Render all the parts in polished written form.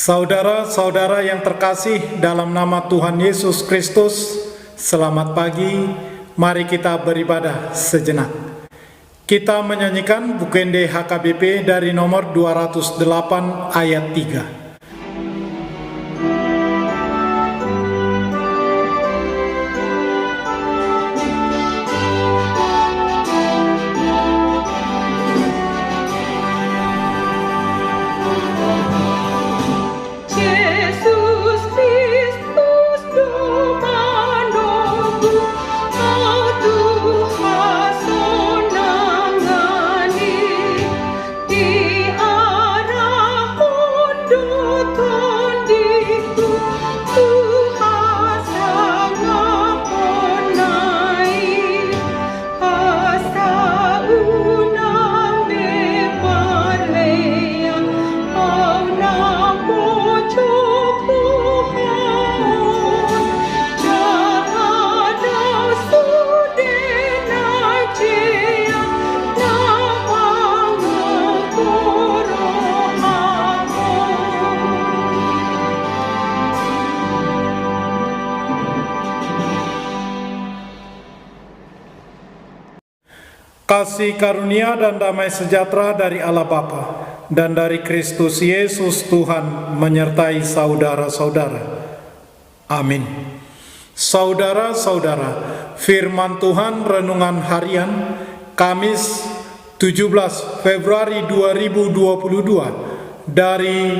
Saudara-saudara yang terkasih dalam nama Tuhan Yesus Kristus, selamat pagi. Mari kita beribadah sejenak. Kita menyanyikan Bukende HKBP dari nomor 208 ayat 3. Kasih karunia dan damai sejahtera dari Allah Bapa dan dari Kristus Yesus Tuhan menyertai saudara-saudara. Amin. Saudara-saudara, firman Tuhan renungan harian Kamis 17 Februari 2022 dari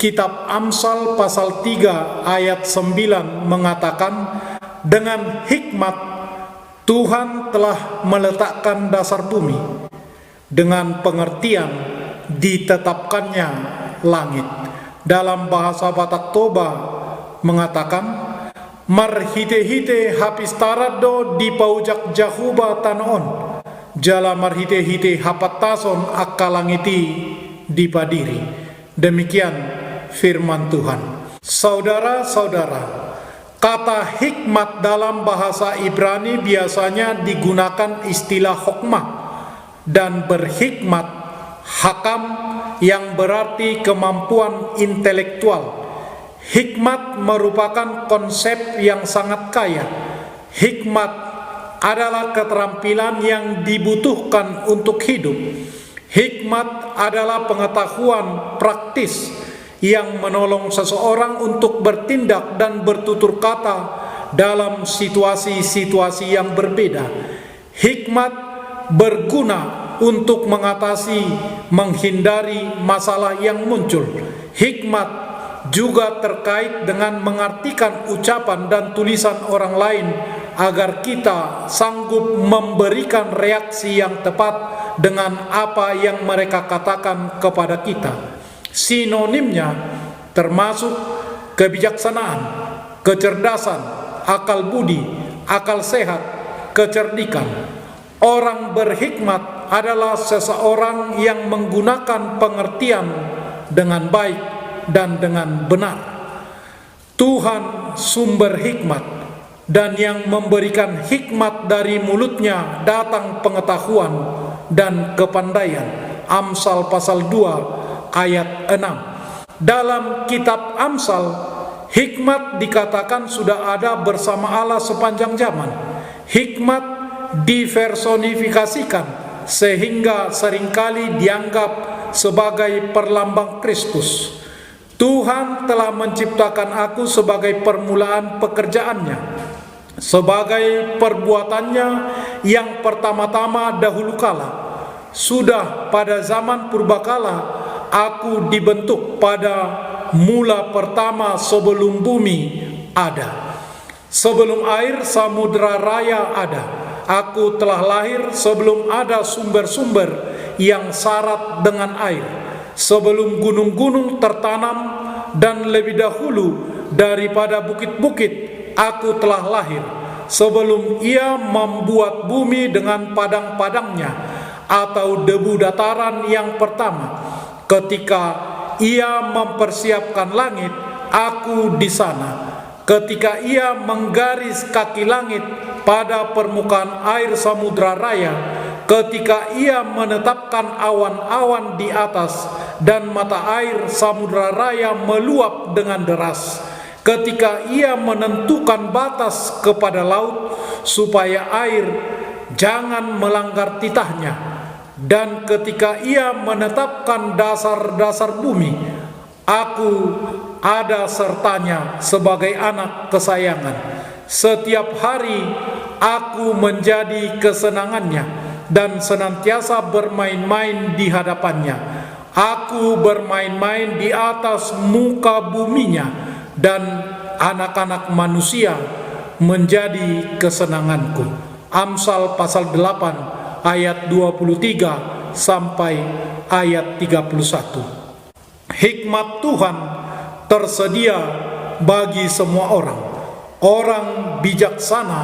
Kitab Amsal pasal 3 ayat 9 mengatakan, dengan hikmat Tuhan telah meletakkan dasar bumi, dengan pengertian ditetapkannya langit. Dalam bahasa Batak Toba mengatakan, marhite-hite hapis tarado di paujak jahuba tanaon, jala marhite-hite hapatason akalangiti di padiri. Demikian firman Tuhan. Saudara-saudara, kata hikmat dalam bahasa Ibrani biasanya digunakan istilah hokmah, dan berhikmat hakam yang berarti kemampuan intelektual. Hikmat merupakan konsep yang sangat kaya. Hikmat adalah keterampilan yang dibutuhkan untuk hidup. Hikmat adalah pengetahuan praktis yang menolong seseorang untuk bertindak dan bertutur kata dalam situasi-situasi yang berbeda. Hikmat berguna untuk menghindari masalah yang muncul. Hikmat juga terkait dengan mengartikan ucapan dan tulisan orang lain agar kita sanggup memberikan reaksi yang tepat dengan apa yang mereka katakan kepada kita. Sinonimnya termasuk kebijaksanaan, kecerdasan, akal budi, akal sehat, kecerdikan. Orang berhikmat adalah seseorang yang menggunakan pengertian dengan baik dan dengan benar. Tuhan sumber hikmat, dan yang memberikan hikmat dari mulutnya datang pengetahuan dan kepandaian. Amsal pasal 2 ayat 6. Dalam kitab Amsal, hikmat dikatakan sudah ada bersama Allah sepanjang zaman. Hikmat dipersonifikasikan sehingga seringkali dianggap sebagai perlambang Kristus. Tuhan telah menciptakan aku sebagai permulaan pekerjaannya, sebagai perbuatannya yang pertama-tama dahulu kala. Sudah pada zaman purbakala aku dibentuk pada mula pertama sebelum bumi ada. Sebelum air samudera raya ada, aku telah lahir sebelum ada sumber-sumber yang syarat dengan air. Sebelum gunung-gunung tertanam dan lebih dahulu daripada bukit-bukit, aku telah lahir. Sebelum ia membuat bumi dengan padang-padangnya atau debu dataran yang pertama. Ketika ia mempersiapkan langit, aku di sana. Ketika ia menggaris kaki langit pada permukaan air samudra raya, ketika ia menetapkan awan-awan di atas dan mata air samudera raya meluap dengan deras. Ketika Ia menentukan batas kepada laut, supaya air jangan melanggar titahnya, dan ketika Ia menetapkan dasar-dasar bumi, aku ada sertanya sebagai anak kesayangan. Setiap hari aku menjadi kesenangannya, dan senantiasa bermain-main di hadapannya. Aku bermain-main di atas muka buminya, dan anak-anak manusia menjadi kesenanganku. Amsal pasal 8 ayat 23 sampai ayat 31. Hikmat Tuhan tersedia bagi semua orang. Orang bijaksana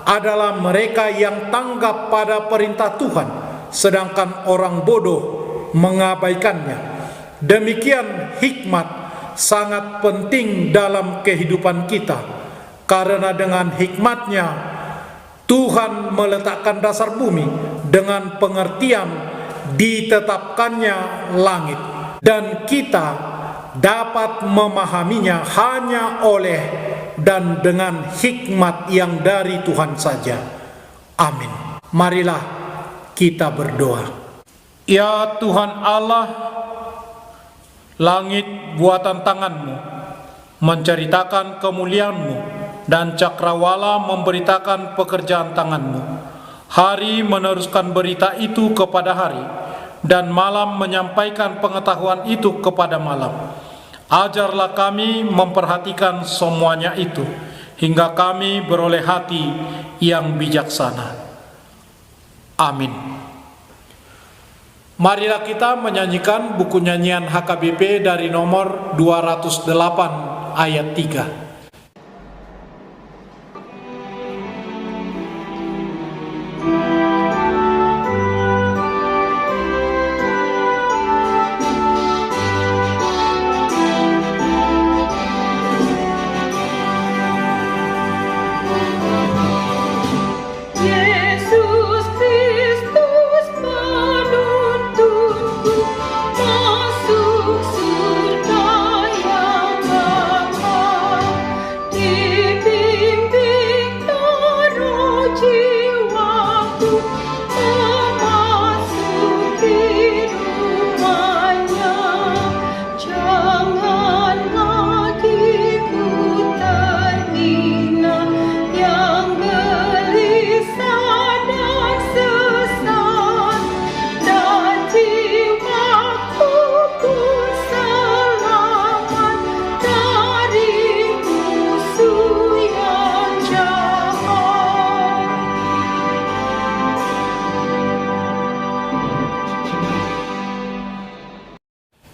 adalah mereka yang tanggap pada perintah Tuhan, sedangkan orang bodoh mengabaikannya. Demikian hikmat sangat penting dalam kehidupan kita, karena dengan hikmatnya Tuhan meletakkan dasar bumi dengan pengertian ditetapkannya langit, dan kita dapat memahaminya hanya oleh dan dengan hikmat yang dari Tuhan saja. Amin. Marilah kita berdoa. Ya Tuhan Allah, langit buatan tangan-Mu menceritakan kemuliaan-Mu, dan cakrawala memberitakan pekerjaan tangan-Mu. Hari meneruskan berita itu kepada hari, dan malam menyampaikan pengetahuan itu kepada malam. Ajarlah kami memperhatikan semuanya itu, hingga kami beroleh hati yang bijaksana. Amin. Marilah kita menyanyikan buku nyanyian HKBP dari nomor 208 ayat 3.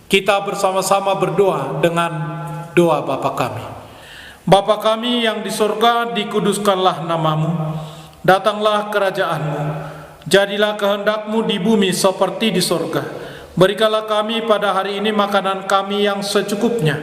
Kita bersama-sama berdoa dengan doa Bapa kami. Bapa kami yang di surga, dikuduskanlah namamu. Datanglah kerajaan-Mu. Jadilah kehendak-Mu di bumi seperti di surga. Berikanlah kami pada hari ini makanan kami yang secukupnya.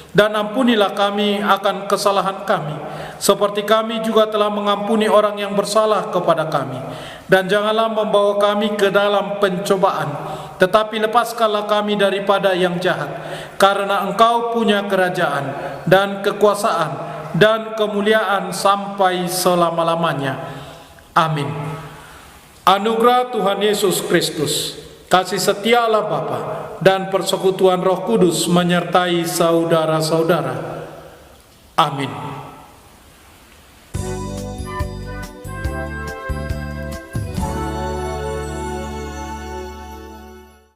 Dan ampunilah kami akan kesalahan kami, seperti kami juga telah mengampuni orang yang bersalah kepada kami. Dan janganlah membawa kami ke dalam pencobaan, tetapi lepaskanlah kami daripada yang jahat. Karena Engkau punya kerajaan dan kekuasaan dan kemuliaan sampai selama-lamanya. Amin. Anugerah Tuhan Yesus Kristus, kasih setia Allah Bapa, dan persekutuan Roh Kudus menyertai saudara-saudara. Amin.